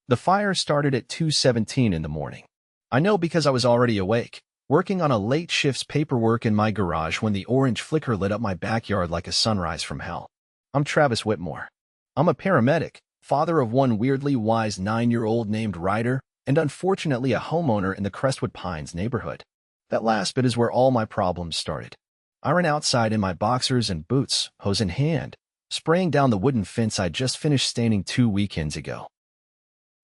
The fire started at 2:17 in the morning. I know because I was already awake, working on a late shift's paperwork in my garage when the orange flicker lit up my backyard like a sunrise from hell. I'm Travis Whitmore. I'm a paramedic, father of one weirdly wise 9-year-old named Ryder, and unfortunately a homeowner in the Crestwood Pines neighborhood. That last bit is where all my problems started. I ran outside in my boxers and boots, hose in hand, spraying down the wooden fence I'd just finished staining 2 weekends ago.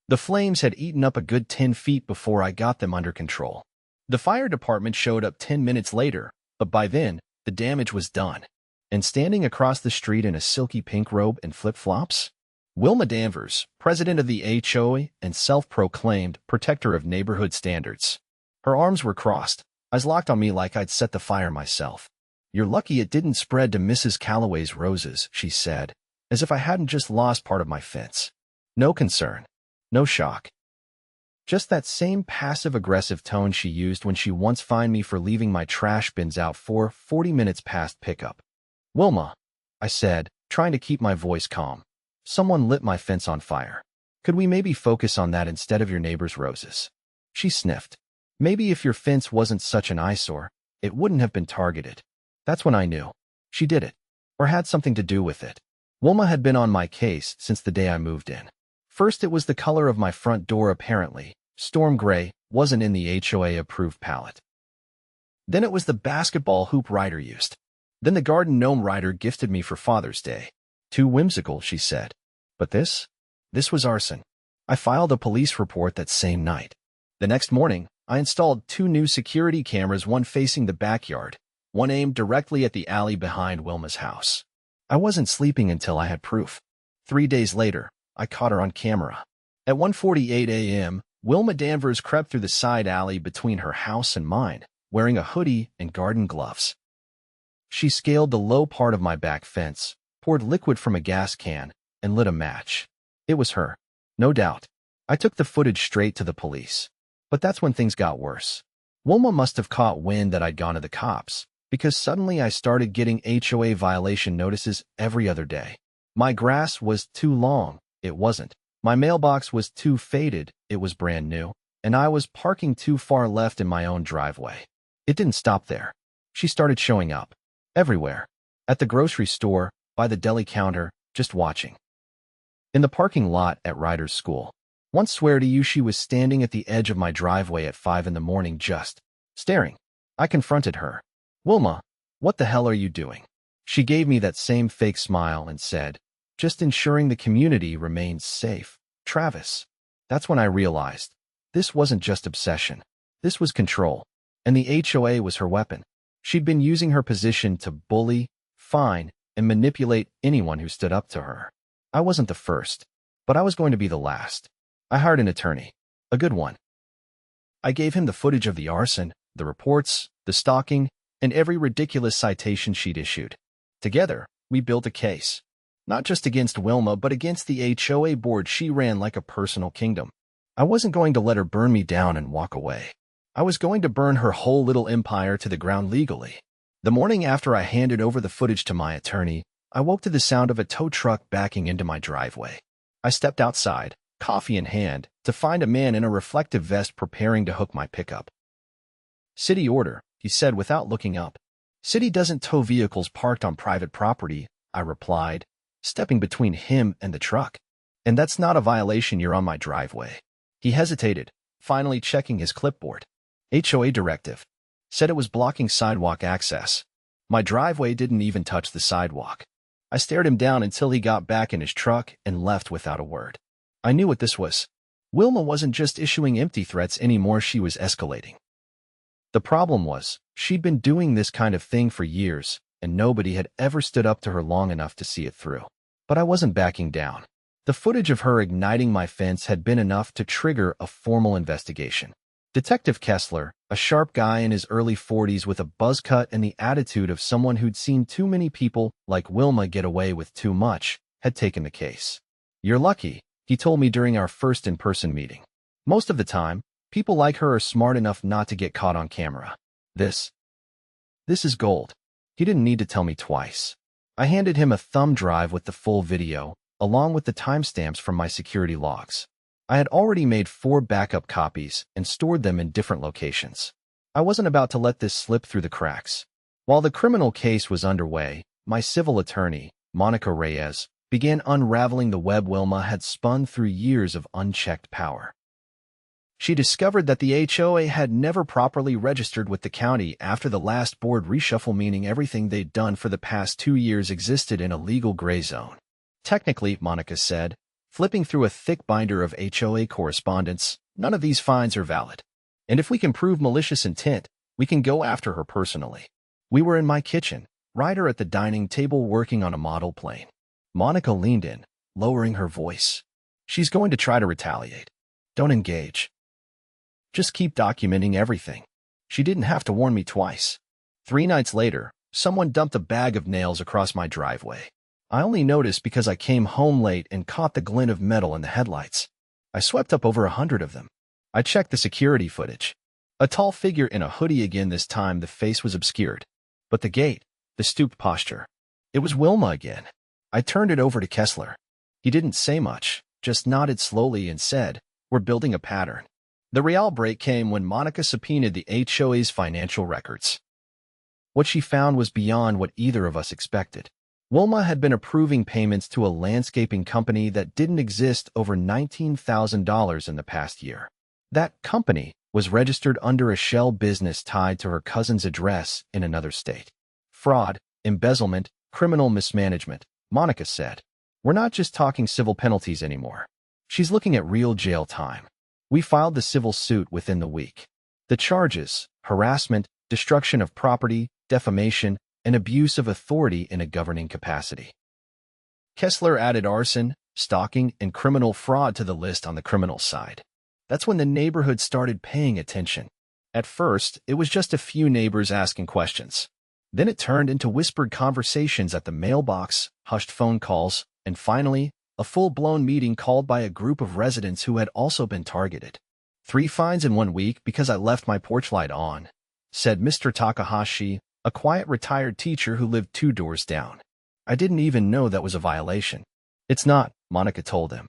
The flames had eaten up a good 10 feet before I got them under control. The fire department showed up 10 minutes later, but by then, the damage was done. And standing across the street in a silky pink robe and flip-flops? Wilma Danvers, president of the HOA and self-proclaimed protector of neighborhood standards. Her arms were crossed, eyes locked on me like I'd set the fire myself. "You're lucky it didn't spread to Mrs. Calloway's roses," she said, as if I hadn't just lost part of my fence. No concern. No shock. Just that same passive-aggressive tone she used when she once fined me for leaving my trash bins out for 40 minutes past pickup. "Wilma," I said, trying to keep my voice calm. "Someone lit my fence on fire. Could we maybe focus on that instead of your neighbor's roses?" She sniffed. "Maybe if your fence wasn't such an eyesore, it wouldn't have been targeted." That's when I knew. She did it, or had something to do with it. Wilma had been on my case since the day I moved in. First, it was the color of my front door apparently. Storm gray wasn't in the HOA-approved palette. Then it was the basketball hoop Ryder used. Then the garden gnome Ryder gifted me for Father's Day. Too whimsical, she said. But this was arson. I filed a police report that same night. The next morning, I installed 2 new security cameras, one facing the backyard, one aimed directly at the alley behind Wilma's house. I wasn't sleeping until I had proof. 3 days later, I caught her on camera. At 1:48 a.m., Wilma Danvers crept through the side alley between her house and mine, wearing a hoodie and garden gloves. She scaled the low part of my back fence, poured liquid from a gas can, and lit a match. It was her. No doubt. I took the footage straight to the police. But that's when things got worse. Wilma must have caught wind that I'd gone to the cops, because suddenly I started getting HOA violation notices every other day. My grass was too long. It wasn't. My mailbox was too faded. It was brand new. And I was parking too far left in my own driveway. It didn't stop there. She started showing up. Everywhere. At the grocery store, by the deli counter, just watching. In the parking lot at Ryder's school. Once, swear to you, she was standing at the edge of my driveway at 5 in the morning just staring. I confronted her. "Wilma, what the hell are you doing?" She gave me that same fake smile and said, "Just ensuring the community remains safe, Travis." That's when I realized. This wasn't just obsession. This was control. And the HOA was her weapon. She'd been using her position to bully, fine, and manipulate anyone who stood up to her. I wasn't the first, but I was going to be the last. I hired an attorney. A good one. I gave him the footage of the arson, the reports, the stalking, and every ridiculous citation she'd issued. Together, we built a case. Not just against Wilma, but against the HOA board she ran like a personal kingdom. I wasn't going to let her burn me down and walk away. I was going to burn her whole little empire to the ground legally. The morning after I handed over the footage to my attorney, I woke to the sound of a tow truck backing into my driveway. I stepped outside, coffee in hand, to find a man in a reflective vest preparing to hook my pickup. "City order," he said without looking up. "City doesn't tow vehicles parked on private property," I replied, stepping between him and the truck. "And that's not a violation, you're on my driveway." He hesitated, finally checking his clipboard. "HOA directive. Said it was blocking sidewalk access." My driveway didn't even touch the sidewalk. I stared him down until he got back in his truck and left without a word. I knew what this was. Wilma wasn't just issuing empty threats anymore, she was escalating. The problem was, she'd been doing this kind of thing for years, and nobody had ever stood up to her long enough to see it through. But I wasn't backing down. The footage of her igniting my fence had been enough to trigger a formal investigation. Detective Kessler, a sharp guy in his early 40s with a buzz cut and the attitude of someone who'd seen too many people like Wilma get away with too much, had taken the case. "You're lucky," he told me during our first in-person meeting. "Most of the time, people like her are smart enough not to get caught on camera. This is gold." He didn't need to tell me twice. I handed him a thumb drive with the full video, along with the timestamps from my security logs. I had already made 4 backup copies and stored them in different locations. I wasn't about to let this slip through the cracks. While the criminal case was underway, my civil attorney, Monica Reyes, began unraveling the web Wilma had spun through years of unchecked power. She discovered that the HOA had never properly registered with the county after the last board reshuffle, meaning everything they'd done for the past 2 years existed in a legal gray zone. Technically, Monica said, flipping through a thick binder of HOA correspondence, none of these fines are valid. And if we can prove malicious intent, we can go after her personally. We were in my kitchen, Ryder at the dining table working on a model plane. Monica leaned in, lowering her voice. She's going to try to retaliate. Don't engage. Just keep documenting everything. She didn't have to warn me twice. 3 nights later, someone dumped a bag of nails across my driveway. I only noticed because I came home late and caught the glint of metal in the headlights. I swept up over 100 of them. I checked the security footage. A tall figure in a hoodie again, this time the face was obscured. But the gait, the stooped posture. It was Wilma again. I turned it over to Kessler. He didn't say much, just nodded slowly and said, "We're building a pattern." The real break came when Monica subpoenaed the HOA's financial records. What she found was beyond what either of us expected. Wilma had been approving payments to a landscaping company that didn't exist over $19,000 in the past year. That company was registered under a shell business tied to her cousin's address in another state. Fraud, embezzlement, criminal mismanagement, Monica said. We're not just talking civil penalties anymore. She's looking at real jail time. We filed the civil suit within the week. The charges: harassment, destruction of property, defamation, and abuse of authority in a governing capacity. Kessler added arson, stalking, and criminal fraud to the list on the criminal side. That's when the neighborhood started paying attention. At first, it was just a few neighbors asking questions. Then it turned into whispered conversations at the mailbox, hushed phone calls, and finally, a full-blown meeting called by a group of residents who had also been targeted. 3 fines in 1 week because I left my porch light on, said Mr. Takahashi, a quiet retired teacher who lived 2 doors down. I didn't even know that was a violation. It's not, Monica told him.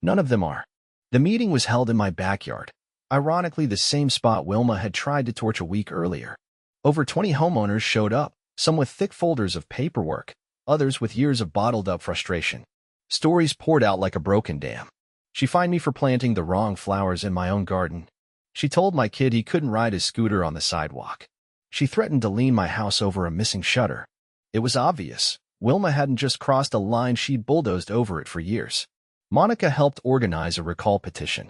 None of them are. The meeting was held in my backyard, ironically the same spot Wilma had tried to torch a week earlier. Over 20 homeowners showed up, some with thick folders of paperwork, others with years of bottled-up frustration. Stories poured out like a broken dam. She fined me for planting the wrong flowers in my own garden. She told my kid he couldn't ride his scooter on the sidewalk. She threatened to lien my house over a missing shutter. It was obvious. Wilma hadn't just crossed a line, she'd bulldozed over it for years. Monica helped organize a recall petition.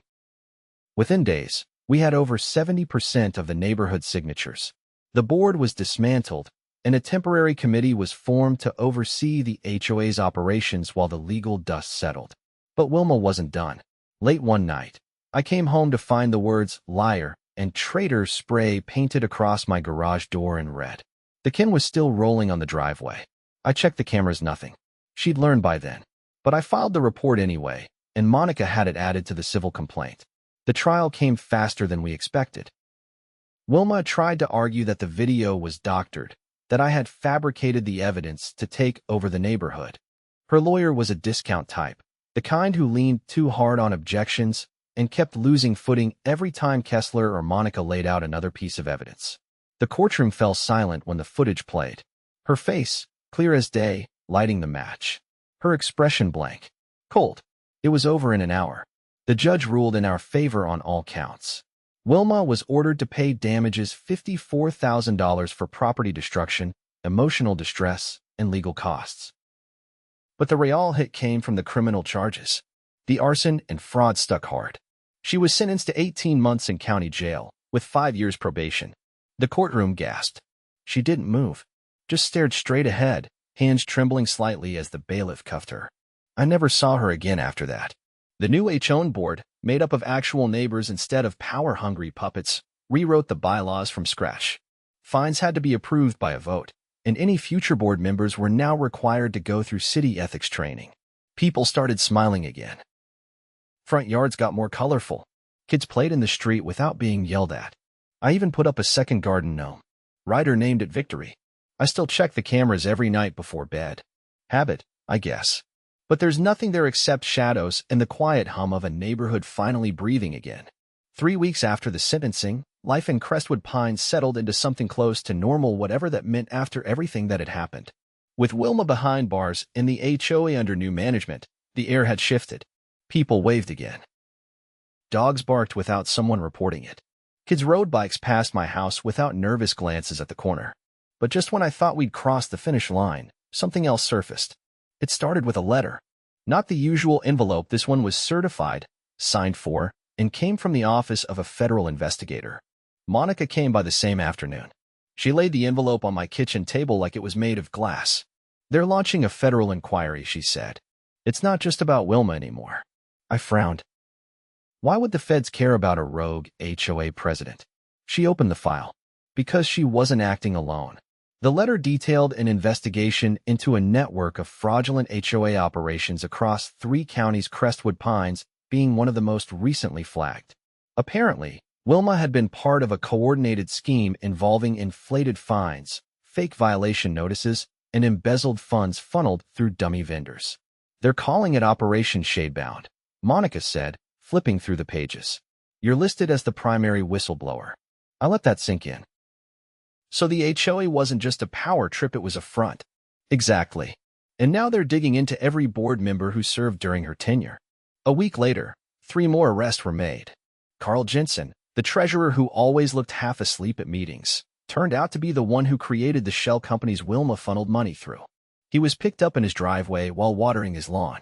Within days, we had over 70% of the neighborhood signatures. The board was dismantled, and a temporary committee was formed to oversee the HOA's operations while the legal dust settled. But Wilma wasn't done. Late one night, I came home to find the words "liar" and "traitor" spray painted across my garage door in red. The kin was still rolling on the driveway. I checked the cameras, nothing. She'd learned by then. But I filed the report anyway, and Monica had it added to the civil complaint. The trial came faster than we expected. Wilma tried to argue that the video was doctored, that I had fabricated the evidence to take over the neighborhood. Her lawyer was a discount type, the kind who leaned too hard on objections and kept losing footing every time Kessler or Monica laid out another piece of evidence. The courtroom fell silent when the footage played. Her face, clear as day, lighting the match. Her expression blank. Cold. It was over in an hour. The judge ruled in our favor on all counts. Wilma was ordered to pay damages $54,000 for property destruction, emotional distress, and legal costs. But the real hit came from the criminal charges. The arson and fraud stuck hard. She was sentenced to 18 months in county jail, with 5 years probation. The courtroom gasped. She didn't move, just stared straight ahead, hands trembling slightly as the bailiff cuffed her. I never saw her again after that. The new HOA board, made up of actual neighbors instead of power-hungry puppets, rewrote the bylaws from scratch. Fines had to be approved by a vote, and any future board members were now required to go through city ethics training. People started smiling again. Front yards got more colorful. Kids played in the street without being yelled at. I even put up a second garden gnome. Ryder named it Victory. I still check the cameras every night before bed. Habit, I guess. But there's nothing there except shadows and the quiet hum of a neighborhood finally breathing again. 3 weeks after the sentencing, life in Crestwood Pines settled into something close to normal, whatever that meant after everything that had happened. With Wilma behind bars and the HOA under new management, the air had shifted. People waved again. Dogs barked without someone reporting it. Kids rode bikes past my house without nervous glances at the corner. But just when I thought we'd crossed the finish line, something else surfaced. It started with a letter. Not the usual envelope, this one was certified, signed for, and came from the office of a federal investigator. Monica came by the same afternoon. She laid the envelope on my kitchen table like it was made of glass. "They're launching a federal inquiry," she said. "It's not just about Wilma anymore." I frowned. Why would the feds care about a rogue HOA president? She opened the file. Because she wasn't acting alone. The letter detailed an investigation into a network of fraudulent HOA operations across 3 counties, Crestwood Pines being one of the most recently flagged. Apparently, Wilma had been part of a coordinated scheme involving inflated fines, fake violation notices, and embezzled funds funneled through dummy vendors. "They're calling it Operation Shadebound," Monica said, flipping through the pages. "You're listed as the primary whistleblower." I let that sink in. So the HOA wasn't just a power trip, it was a front. Exactly. And now they're digging into every board member who served during her tenure. A week later, 3 more arrests were made. Carl Jensen, the treasurer who always looked half asleep at meetings, turned out to be the one who created the shell companies Wilma funneled money through. He was picked up in his driveway while watering his lawn.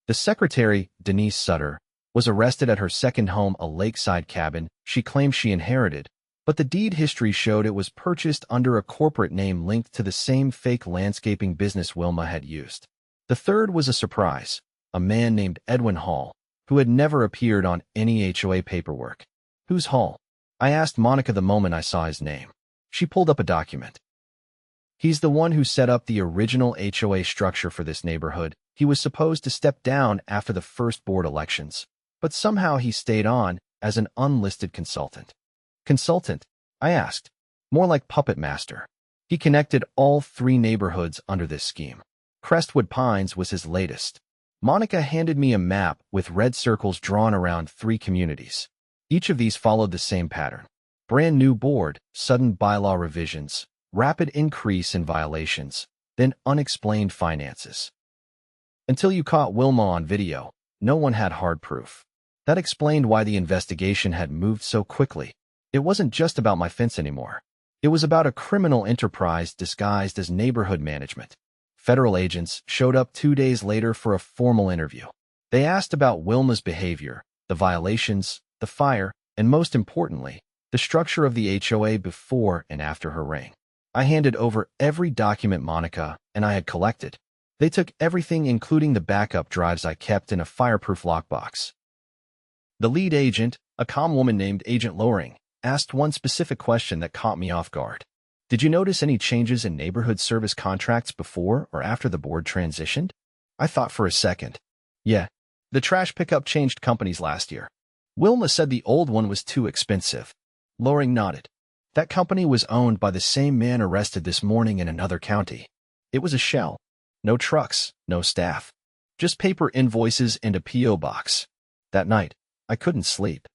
The secretary, Denise Sutter, was arrested at her second home, a lakeside cabin she claimed she inherited, but the deed history showed it was purchased under a corporate name linked to the same fake landscaping business Wilma had used. The third was a surprise, a man named Edwin Hall, who had never appeared on any HOA paperwork. "Who's Hall?" I asked Monica the moment I saw his name. She pulled up a document. "He's the one who set up the original HOA structure for this neighborhood. He was supposed to step down after the first board elections, but somehow he stayed on as an unlisted consultant." "Consultant?" I asked. "More like puppet master." He connected all 3 neighborhoods under this scheme. Crestwood Pines was his latest. Monica handed me a map with red circles drawn around 3 communities. Each of these followed the same pattern. Brand new board, sudden bylaw revisions, rapid increase in violations, then unexplained finances. Until you caught Wilma on video, no one had hard proof. That explained why the investigation had moved so quickly. It wasn't just about my fence anymore. It was about a criminal enterprise disguised as neighborhood management. Federal agents showed up 2 days later for a formal interview. They asked about Wilma's behavior, the violations, the fire, and most importantly, the structure of the HOA before and after her reign. I handed over every document Monica and I had collected. They took everything, including the backup drives I kept in a fireproof lockbox. The lead agent, a calm woman named Agent Loring, asked one specific question that caught me off guard. "Did you notice any changes in neighborhood service contracts before or after the board transitioned?" I thought for a second. "Yeah, the trash pickup changed companies last year. Wilma said the old one was too expensive." Loring nodded. "That company was owned by the same man arrested this morning in another county. It was a shell. No trucks, no staff. Just paper invoices and a P.O. box." That night, I couldn't sleep.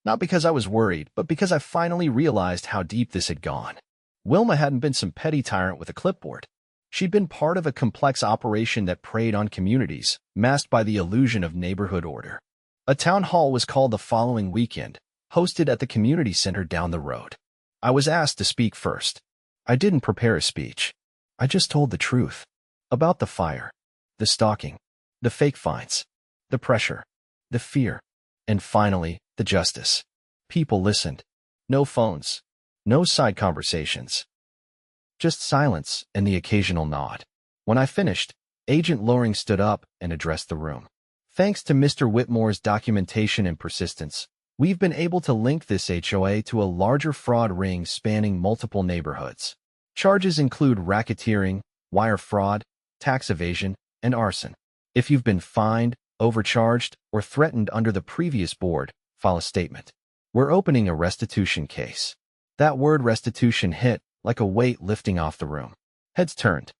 Not because I was worried, but because I finally realized how deep this had gone. Wilma hadn't been some petty tyrant with a clipboard. She'd been part of a complex operation that preyed on communities, masked by the illusion of neighborhood order. A town hall was called the following weekend, hosted at the community center down the road. I was asked to speak first. I didn't prepare a speech. I just told the truth. About the fire, the stalking, the fake fines, the pressure, the fear, and finally, the justice. People listened. No phones. No side conversations. Just silence and the occasional nod. When I finished, Agent Loring stood up and addressed the room. "Thanks to Mr. Whitmore's documentation and persistence, we've been able to link this HOA to a larger fraud ring spanning multiple neighborhoods. Charges include racketeering, wire fraud, tax evasion, and arson. If you've been fined, overcharged, or threatened under the previous board, file a statement. We're opening a restitution case." That word restitution hit like a weight lifting off the room. Heads turned.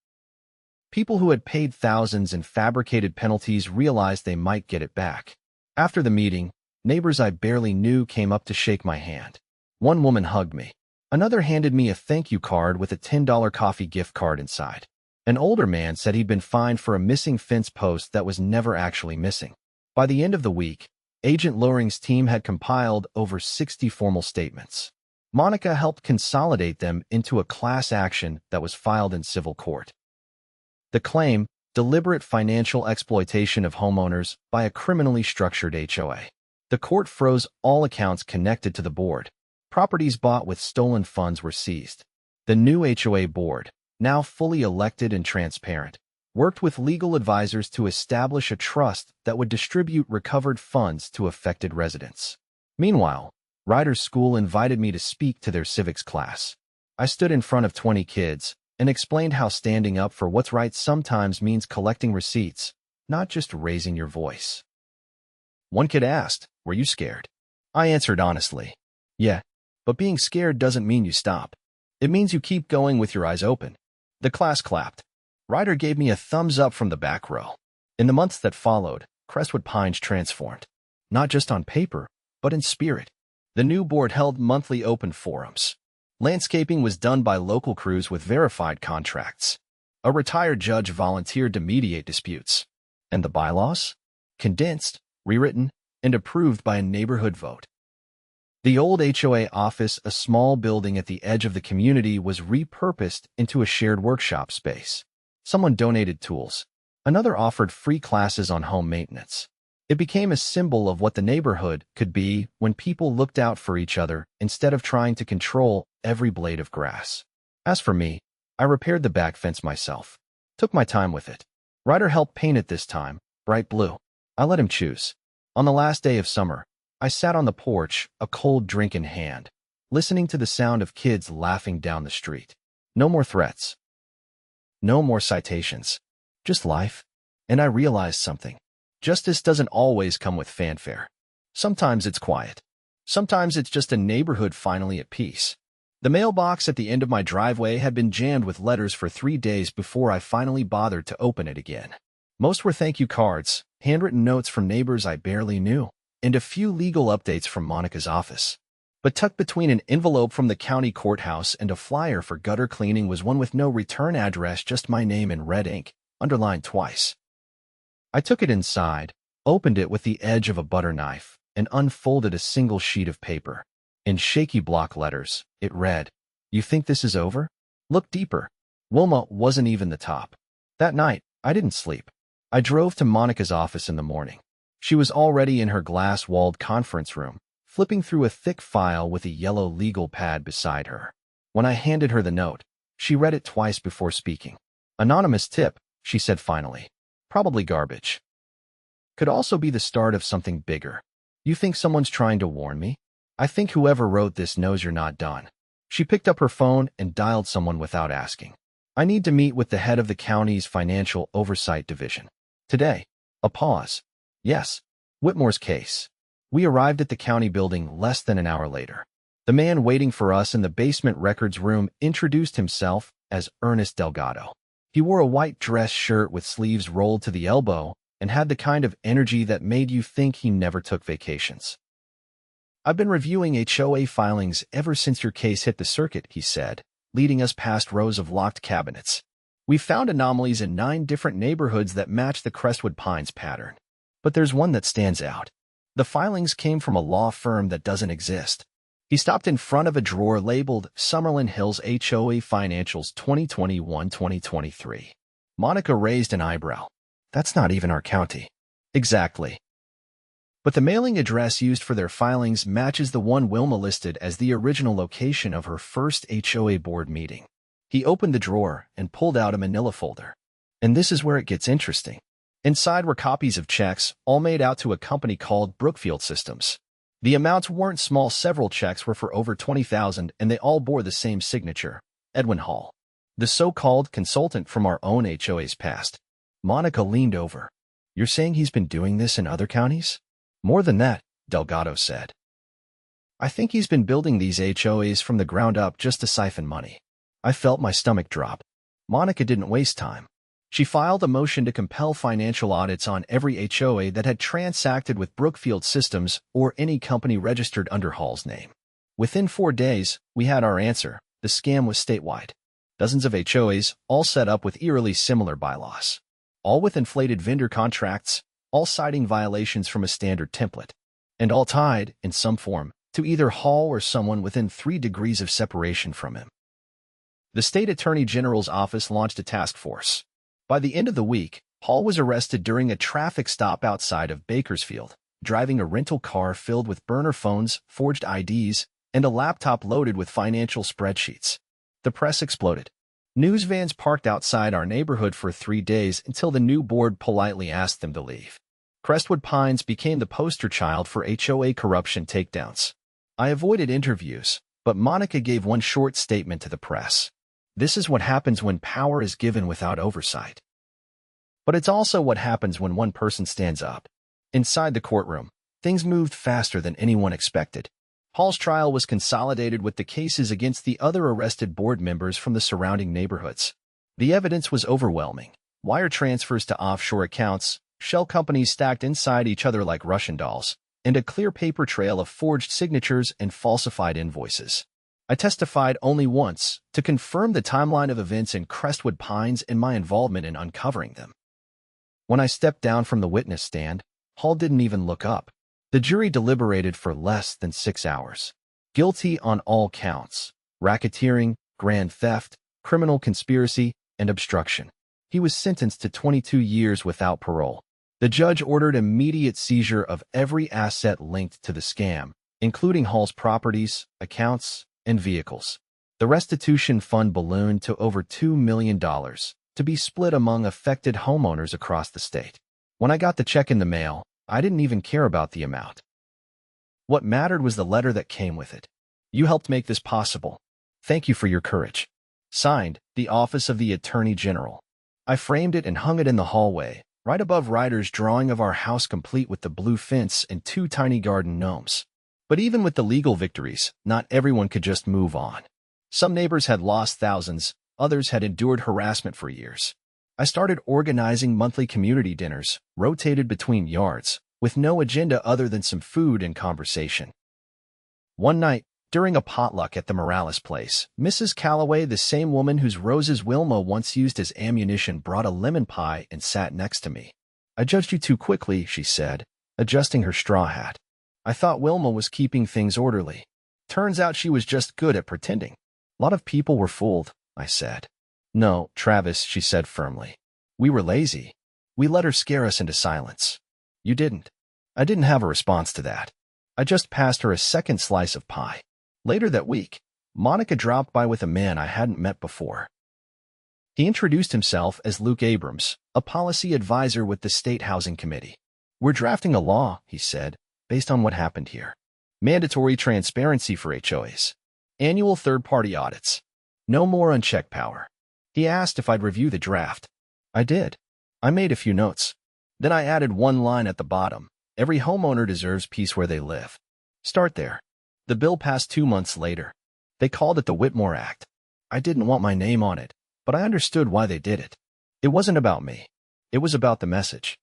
People who had paid thousands in fabricated penalties realized they might get it back. After the meeting, neighbors I barely knew came up to shake my hand. One woman hugged me. Another handed me a thank you card with a $10 coffee gift card inside. An older man said he'd been fined for a missing fence post that was never actually missing. By the end of the week, Agent Loring's team had compiled over 60 formal statements. Monica helped consolidate them into a class action that was filed in civil court. The claim, deliberate financial exploitation of homeowners by a criminally structured HOA. The court froze all accounts connected to the board. Properties bought with stolen funds were seized. The new HOA board, now fully elected and transparent, worked with legal advisors to establish a trust that would distribute recovered funds to affected residents. Meanwhile, Ryder's school invited me to speak to their civics class. I stood in front of 20 kids and explained how standing up for what's right sometimes means collecting receipts, not just raising your voice. One kid asked, "Were you scared?" I answered honestly, "Yeah, but being scared doesn't mean you stop. It means you keep going with your eyes open." The class clapped. Ryder gave me a thumbs up from the back row. In the months that followed, Crestwood Pines transformed, not just on paper, but in spirit. The new board held monthly open forums. Landscaping was done by local crews with verified contracts. A retired judge volunteered to mediate disputes. And the bylaws? Condensed, rewritten, and approved by a neighborhood vote. The old HOA office, a small building at the edge of the community, was repurposed into a shared workshop space. Someone donated tools. Another offered free classes on home maintenance. It became a symbol of what the neighborhood could be when people looked out for each other instead of trying to control every blade of grass. As for me, I repaired the back fence myself. Took my time with it. Ryder helped paint it this time, bright blue. I let him choose. On the last day of summer, I sat on the porch, a cold drink in hand, listening to the sound of kids laughing down the street. No more threats. No more citations. Just life. And I realized something. Justice doesn't always come with fanfare. Sometimes it's quiet. Sometimes it's just a neighborhood finally at peace. The mailbox at the end of my driveway had been jammed with letters for 3 days before I finally bothered to open it again. Most were thank you cards, handwritten notes from neighbors I barely knew, and a few legal updates from Monica's office. But tucked between an envelope from the county courthouse and a flyer for gutter cleaning was one with no return address, just my name in red ink, underlined twice. I took it inside, opened it with the edge of a butter knife, and unfolded a single sheet of paper. In shaky block letters, it read, "You think this is over? Look deeper." Wilma wasn't even the top. That night, I didn't sleep. I drove to Monica's office in the morning. She was already in her glass-walled conference room, flipping through a thick file with a yellow legal pad beside her. When I handed her the note, she read it twice before speaking. "Anonymous tip," she said finally. "Probably garbage. Could also be the start of something bigger. You think someone's trying to warn me? I think whoever wrote this knows you're not done." She picked up her phone and dialed someone without asking. "I need to meet with the head of the county's financial oversight division. Today." A pause. "Yes. Whitmore's case." We arrived at the county building less than an hour later. The man waiting for us in the basement records room introduced himself as Ernest Delgado. He wore a white dress shirt with sleeves rolled to the elbow and had the kind of energy that made you think he never took vacations. "I've been reviewing HOA filings ever since your case hit the circuit," he said, leading us past rows of locked cabinets. "We found anomalies in 9 different neighborhoods that match the Crestwood Pines pattern. But there's one that stands out. The filings came from a law firm that doesn't exist." He stopped in front of a drawer labeled Summerlin Hills HOA Financials 2021-2023. Monica raised an eyebrow. "That's not even our county." "Exactly. But the mailing address used for their filings matches the one Wilma listed as the original location of her first HOA board meeting." He opened the drawer and pulled out a manila folder. And this is where it gets interesting. Inside were copies of checks, all made out to a company called Brookfield Systems. The amounts weren't small. Several checks were for over $20,000, and they all bore the same signature, Edwin Hall, the so-called consultant from our own HOA's past. Monica leaned over. "You're saying he's been doing this in other counties?" "More than that," Delgado said. "I think he's been building these HOAs from the ground up just to siphon money." I felt my stomach drop. Monica didn't waste time. She filed a motion to compel financial audits on every HOA that had transacted with Brookfield Systems or any company registered under Hall's name. Within 4 days, we had our answer. The scam was statewide. Dozens of HOAs, all set up with eerily similar bylaws. All with inflated vendor contracts, all citing violations from a standard template, and all tied, in some form, to either Hall or someone within 3 degrees of separation from him. The state attorney general's office launched a task force. By the end of the week, Hall was arrested during a traffic stop outside of Bakersfield, driving a rental car filled with burner phones, forged IDs, and a laptop loaded with financial spreadsheets. The press exploded. News vans parked outside our neighborhood for 3 days until the new board politely asked them to leave. Crestwood Pines became the poster child for HOA corruption takedowns. I avoided interviews, but Monica gave one short statement to the press. This is what happens when power is given without oversight. But it's also what happens when one person stands up. Inside the courtroom, things moved faster than anyone expected. Hall's trial was consolidated with the cases against the other arrested board members from the surrounding neighborhoods. The evidence was overwhelming. Wire transfers to offshore accounts, shell companies stacked inside each other like Russian dolls, and a clear paper trail of forged signatures and falsified invoices. I testified only once to confirm the timeline of events in Crestwood Pines and my involvement in uncovering them. When I stepped down from the witness stand, Hall didn't even look up. The jury deliberated for less than 6 hours. Guilty on all counts: racketeering, grand theft, criminal conspiracy, and obstruction. He was sentenced to 22 years without parole. The judge ordered immediate seizure of every asset linked to the scam, including Hall's properties, accounts, and vehicles. The restitution fund ballooned to over $2 million, to be split among affected homeowners across the state. When I got the check in the mail, I didn't even care about the amount. What mattered was the letter that came with it. You helped make this possible. Thank you for your courage. Signed, the Office of the Attorney General. I framed it and hung it in the hallway, right above Ryder's drawing of our house complete with the blue fence and 2 tiny garden gnomes. But even with the legal victories, not everyone could just move on. Some neighbors had lost thousands, others had endured harassment for years. I started organizing monthly community dinners, rotated between yards, with no agenda other than some food and conversation. One night, during a potluck at the Morales place, Mrs. Calloway, the same woman whose roses Wilma once used as ammunition, brought a lemon pie and sat next to me. I judged you too quickly, she said, adjusting her straw hat. I thought Wilma was keeping things orderly. Turns out she was just good at pretending. A lot of people were fooled, I said. No, Travis, she said firmly. We were lazy. We let her scare us into silence. You didn't. I didn't have a response to that. I just passed her a second slice of pie. Later that week, Monica dropped by with a man I hadn't met before. He introduced himself as Luke Abrams, a policy advisor with the State Housing Committee. We're drafting a law, he said, based on what happened here. Mandatory transparency for HOAs. Annual third-party audits. No more unchecked power. He asked if I'd review the draft. I did. I made a few notes. Then I added one line at the bottom. Every homeowner deserves peace where they live. Start there. The bill passed 2 months later. They called it the Whitmore Act. I didn't want my name on it, but I understood why they did it. It wasn't about me. It was about the message.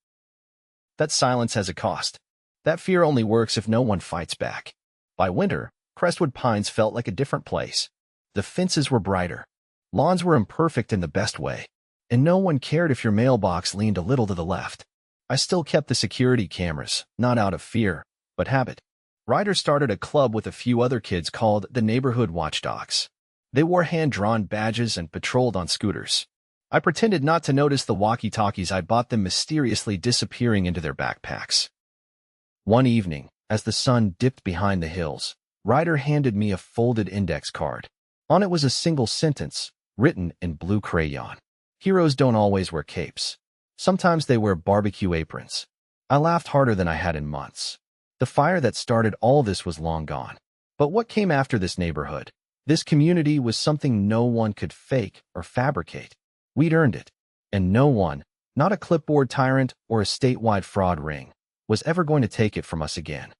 That silence has a cost. That fear only works if no one fights back. By winter, Crestwood Pines felt like a different place. The fences were brighter. Lawns were imperfect in the best way. And no one cared if your mailbox leaned a little to the left. I still kept the security cameras, not out of fear, but habit. Ryder started a club with a few other kids called the Neighborhood Watchdogs. They wore hand-drawn badges and patrolled on scooters. I pretended not to notice the walkie-talkies I bought them mysteriously disappearing into their backpacks. One evening, as the sun dipped behind the hills, Ryder handed me a folded index card. On it was a single sentence, written in blue crayon. Heroes don't always wear capes. Sometimes they wear barbecue aprons. I laughed harder than I had in months. The fire that started all this was long gone. But what came after this neighborhood, this community, was something no one could fake or fabricate. We'd earned it. And no one, not a clipboard tyrant or a statewide fraud ring, was ever going to take it from us again.